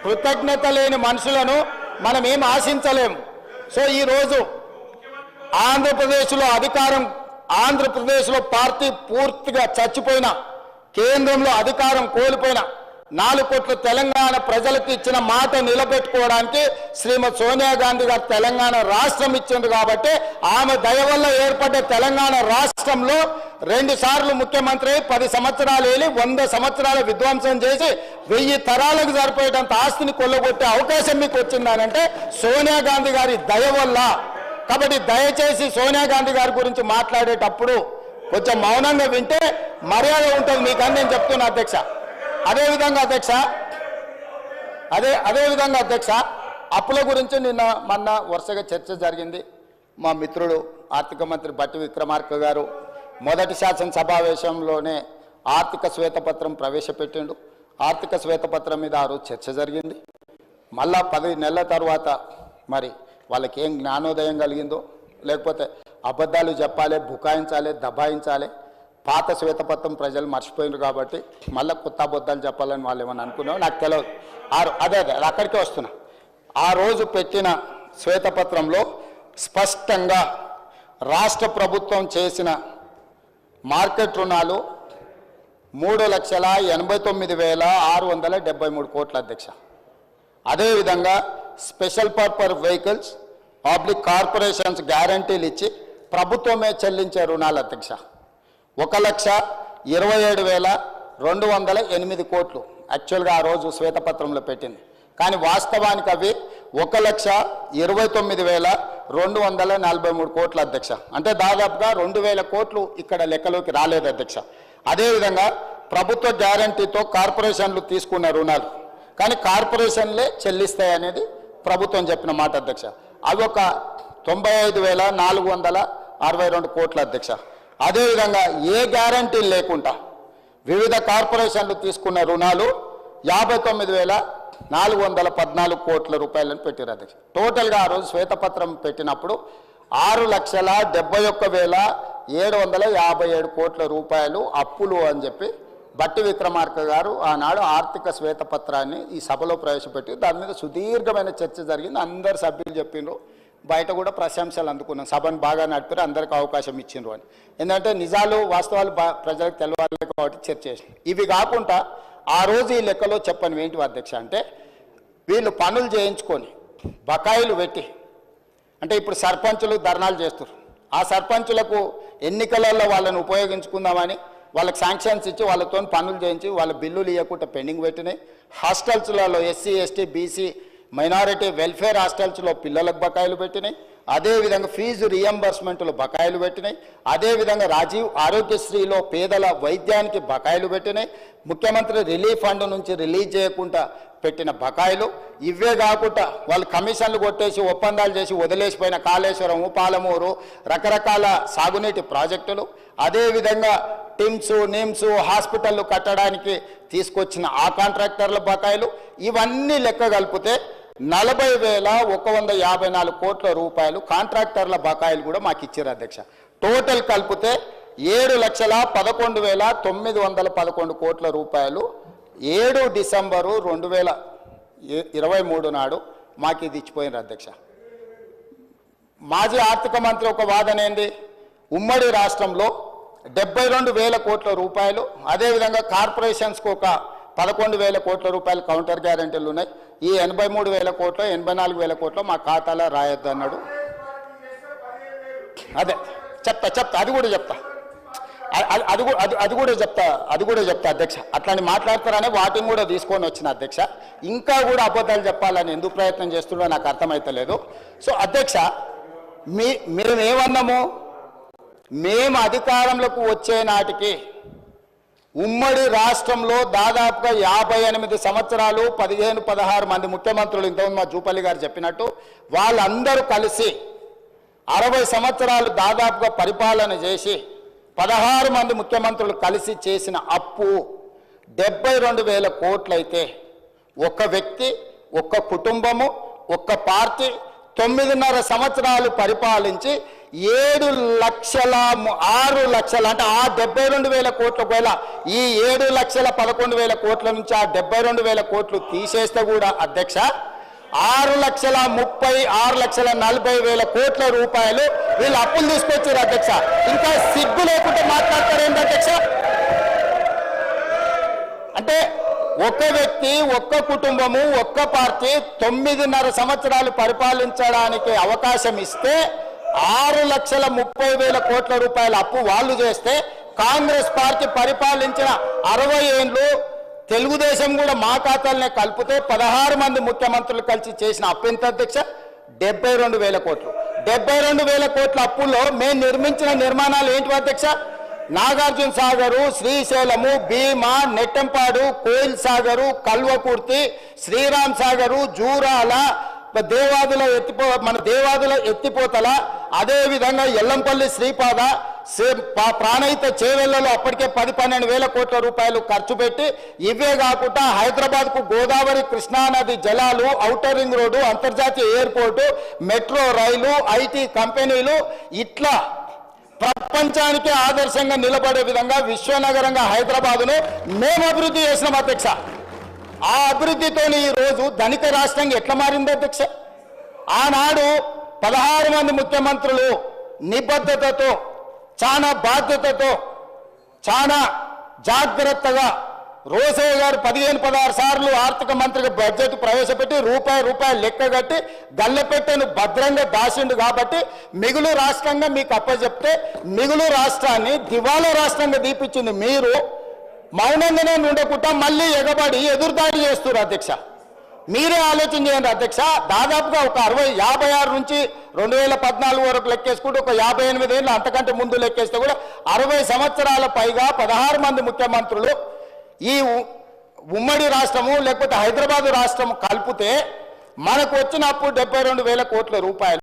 కృతజ్ఞత లేని మనుషులను మనం ఏం ఆశించలేము. సో ఈరోజు ఆంధ్రప్రదేశ్లో పార్టీ పూర్తిగా చచ్చిపోయిన, కేంద్రంలో అధికారం కోల్పోయిన 4 కోట్ల తెలంగాణ ప్రజలకు ఇచ్చిన మాట నిలబెట్టుకోవడానికి శ్రీమతి సోనియా గాంధీ గారు తెలంగాణ రాష్ట్రం ఇచ్చింది. కాబట్టి ఆమె దయ వల్ల ఏర్పడ్డ తెలంగాణ రాష్ట్రంలో 2 సార్లు ముఖ్యమంత్రి 10 సంవత్సరాలు ఏలి 100 సంవత్సరాల విధ్వంసం చేసి 1000 తరాలకు సరిపోయేటంత ఆస్తిని కొల్లగొట్టే అవకాశం మీకు వచ్చిందనంటే సోనియా గాంధీ గారి దయ వల్ల. కాబట్టి దయచేసి సోనియా గాంధీ గారి గురించి మాట్లాడేటప్పుడు కొంచెం మౌనంగా వింటే మర్యాద ఉంటుంది మీకని నేను చెప్తున్నా అధ్యక్ష. అదేవిధంగా అధ్యక్ష అప్పుల గురించి మొన్న వరుసగా చర్చ జరిగింది. మా మిత్రుడు ఆర్థిక మంత్రి బట్టి విక్రమార్క గారు మొదటి శాసనసభావేశంలోనే ఆర్థిక శ్వేతపత్రం ప్రవేశపెట్టిండు. ఆర్థిక శ్వేతపత్రం మీద ఆ రోజు చర్చ జరిగింది. మళ్ళా 10 నెలల తర్వాత మరి వాళ్ళకి ఏం జ్ఞానోదయం కలిగిందో, లేకపోతే అబద్ధాలు చెప్పాలి, బుకాయించాలి, దబాయించాలి, పాత శ్వేతపత్రం ప్రజలు మర్చిపోయినారు కాబట్టి మళ్ళీ కొత్త అబద్ధాలు చెప్పాలని వాళ్ళు ఏమని అనుకున్నావు నాకు తెలియదు. అదే అక్కడికే వస్తున్నా. ఆ రోజు పెట్టిన శ్వేతపత్రంలో స్పష్టంగా రాష్ట్ర ప్రభుత్వం చేసిన మార్కెట్ రుణాలు 3,89,673 కోట్ల అధ్యక్ష. అదేవిధంగా special purpose vehicles public corporations గ్యారంటీలు ఇచ్చి ప్రభుత్వమే చెల్లించే రుణాలు అధ్యక్ష 1,27,208 కోట్లు యాక్చువల్గా ఆ రోజు శ్వేతపత్రంలో పెట్టింది. కానీ వాస్తవానికి అవి 1,29,243 కోట్ల అధ్యక్ష. అంటే దాదాపుగా 2,000 కోట్లు ఇక్కడ లెక్కలోకి రాలేదు అధ్యక్ష. అదేవిధంగా ప్రభుత్వ గ్యారంటీతో కార్పొరేషన్లు తీసుకున్న రుణాలు కానీ కార్పొరేషన్లే చెల్లిస్తాయి అనేది ప్రభుత్వం చెప్పిన మాట అధ్యక్ష. అవి ఒక 95,462 కోట్ల అధ్యక్ష. అదేవిధంగా ఏ గ్యారంటీ లేకుండా వివిధ కార్పొరేషన్లు తీసుకున్న రుణాలు 59,414 కోట్ల రూపాయలను పెట్టారు అధ్యక్ష. టోటల్గా ఆ రోజు శ్వేతపత్రం పెట్టినప్పుడు 6,71,757 కోట్ల రూపాయలు అప్పులు అని చెప్పి బట్టి విక్రమార్క గారు ఆనాడు ఆర్థిక శ్వేతపత్రాన్ని ఈ సభలో ప్రవేశపెట్టి దాని మీద సుదీర్ఘమైన చర్చ జరిగింది. అందరు సభ్యులు చెప్పిండ్రు, బయట కూడా ప్రశంసలు అందుకున్నాం. సభను బాగా నడిపారు, అందరికీ అవకాశం ఇచ్చిండ్రు అని. ఎందుకంటే నిజాలు వాస్తవాలు ప్రజలకు తెలవాలి కాబట్టి చర్చ చేసింది. ఇవి కాకుండా ఆ రోజు ఈ లెక్కలో చెప్పని ఏంటి అధ్యక్ష అంటే వీళ్ళు పనులు చేయించుకొని బకాయిలు పెట్టి, అంటే ఇప్పుడు సర్పంచులు ధర్నాలు చేస్తారు, ఆ సర్పంచులకు ఎన్నికలలో వాళ్ళని ఉపయోగించుకుందామని వాళ్ళకి శాంక్షన్స్ ఇచ్చి వాళ్ళతో పనులు చేయించి వాళ్ళ బిల్లులు ఇవ్వకుండా పెండింగ్ పెట్టినాయి. హాస్టల్స్లలో SC ST BC minority welfare హాస్టల్స్లో పిల్లలకు బకాయిలు పెట్టినాయి. అదేవిధంగా ఫీజు రియంబర్స్మెంట్లు బకాయిలు పెట్టినాయి. అదేవిధంగా రాజీవ్ ఆరోగ్యశ్రీలో పేదల వైద్యానికి బకాయిలు పెట్టినాయి. ముఖ్యమంత్రి రిలీఫ్ ఫండ్ నుంచి రిలీజ్ చేయకుండా పెట్టిన బకాయిలు. ఇవే కాకుండా వాళ్ళు కమిషన్లు కొట్టేసి ఒప్పందాలు చేసి వదిలేసిపోయిన కాళేశ్వరం, పాలమూరు రకరకాల సాగునీటి ప్రాజెక్టులు, అదేవిధంగా టిమ్స్ నిమ్స్ హాస్పిటళ్ళు కట్టడానికి తీసుకొచ్చిన ఆ కాంట్రాక్టర్ల బకాయిలు, ఇవన్నీ లెక్క కలిపితే 40,154 కోట్ల రూపాయలు కాంట్రాక్టర్ల బకాయిలు కూడా మాకు ఇచ్చారు అధ్యక్ష. టోటల్ కలిపితే 7,11,911 కోట్ల రూపాయలు 7 డిసెంబరు 2023 నాడు మాకు ఇది ఇచ్చిపోయినారు అధ్యక్ష. మాజీ ఆర్థిక మంత్రి ఒక వాదన ఏంది, ఉమ్మడి రాష్ట్రంలో 72,000 కోట్ల రూపాయలు, అదేవిధంగా కార్పొరేషన్స్కి ఒక 11,000 కోట్ల రూపాయలు కౌంటర్ గ్యారెంటీలు ఉన్నాయి. ఈ 83,000 కోట్లు 84,000 కోట్లు మా ఖాతాలో రాయొద్దు అన్నాడు. అదే చెప్తా అది కూడా చెప్తా అధ్యక్ష. అట్లాంటి మాట్లాడతారనే వాటిని కూడా తీసుకొని వచ్చిన అధ్యక్ష. ఇంకా కూడా అబద్ధాలు చెప్పాలని ఎందుకు ప్రయత్నం చేస్తుండో నాకు అర్థమైతలేదు. సో అధ్యక్ష మేమేమన్నాము, మేము అధికారంలోకి వచ్చే నాటికి ఉమ్మడి రాష్ట్రంలో దాదాపుగా 58 సంవత్సరాలు 15-16 మంది ముఖ్యమంత్రులు, ఇంతకుముందు మా జూపల్లి గారు చెప్పినట్టు వాళ్ళందరూ కలిసి 60 సంవత్సరాలు దాదాపుగా పరిపాలన చేసి 16 మంది ముఖ్యమంత్రులు కలిసి చేసిన అప్పు 72,000 కోట్లయితే ఒక వ్యక్తి, ఒక్క కుటుంబము, ఒక్క పార్టీ 9.5 సంవత్సరాలు పరిపాలించి 6 లక్షల అంటే ఆ 72,000 కోట్ల వేల ఈ 7,11,000 కోట్ల నుంచి ఆ 72,000 కోట్లు తీసేస్తే కూడా అధ్యక్ష 6,40,000 కోట్ల రూపాయలు వీళ్ళు అప్పులు తీసుకొచ్చారు అధ్యక్ష. ఇంకా సిగ్గు లేకుంటే మాట్లాడతారేంటి అధ్యక్ష? అంటే ఒక్క వ్యక్తి, ఒక్క కుటుంబము, ఒక్క పార్టీ 9.5 సంవత్సరాలు పరిపాలించడానికి అవకాశం ఇస్తే 6,30,000 కోట్ల రూపాయల అప్పు వాళ్ళు చేస్తే కాంగ్రెస్ పార్టీ పరిపాలించిన 60 ఏళ్ళు తెలుగుదేశం కూడా మా ఖాతాలనే కలిపితే 16 మంది ముఖ్యమంత్రులు కలిసి చేసిన అప్పు ఎంత అధ్యక్ష? 72,000 కోట్లు. 72,000 కోట్ల అప్పుల్లో మేము నిర్మించిన నిర్మాణాలు ఏంటి అధ్యక్ష? నాగార్జున సాగరు, శ్రీశైలము, భీమా, నెట్టంపాడు, కోయిల్ సాగరు, కల్వకుర్తి, శ్రీరామ్ సాగరు, జూరాల, మన దేవాదుల ఎత్తిపోతల, అదేవిధంగా ఎల్లంపల్లి శ్రీపాద, ప్రాణహిత చేవెళ్లలో అప్పటికే 10-12 కోట్ల రూపాయలు ఖర్చు పెట్టి, ఇవే కాకుండా హైదరాబాద్కు గోదావరి కృష్ణానది జలాలు, ఔటర్ రింగ్ రోడ్డు, అంతర్జాతీయ ఎయిర్పోర్టు, మెట్రో రైలు, ఐటీ కంపెనీలు, ఇట్లా ప్రపంచానికి ఆదర్శంగా నిలబడే విధంగా విశ్వనగరంగా హైదరాబాదును మేము అభివృద్ధి చేసినాం అధ్యక్ష. ఆ అభివృద్ధితో ఈరోజు ధనిక రాష్ట్రంగా ఎట్లా మారింది అధ్యక్ష? ఆనాడు 16 మంది ముఖ్యమంత్రులు నిబద్ధతతో, చాలా బాధ్యతతో, చాలా జాగ్రత్తగా రోసయ్య గారు 15-16 సార్లు ఆర్థిక మంత్రిగా బడ్జెట్ ప్రవేశపెట్టి రూపాయి లెక్క కట్టి గల్లెపెట్టెను భద్రంగా దాచిండు. కాబట్టి మిగులు రాష్ట్రంగా మీకు అప్పచెప్తే మిగులు రాష్ట్రాన్ని దివాలా రాష్ట్రంగా దీపించింది మీరు. మౌనంగానే ఉండకుండా మళ్ళీ ఎగబడి ఎదురుదాడి చేస్తున్నారు అధ్యక్ష. మీరే ఆలోచన చేయండి అధ్యక్ష. దాదాపుగా ఒక 56 నుంచి 2014 వరకు లెక్కేసుకుంటే ఒక 58 ఏళ్ళు అంతకంటే ముందు లెక్కేస్తే కూడా 60 సంవత్సరాల పైగా 16 మంది ముఖ్యమంత్రులు ఈ ఉమ్మడి రాష్ట్రము లేకపోతే హైదరాబాదు రాష్ట్రం కలిపితే మనకు వచ్చిన అప్పు 72,000 కోట్ల రూపాయలు.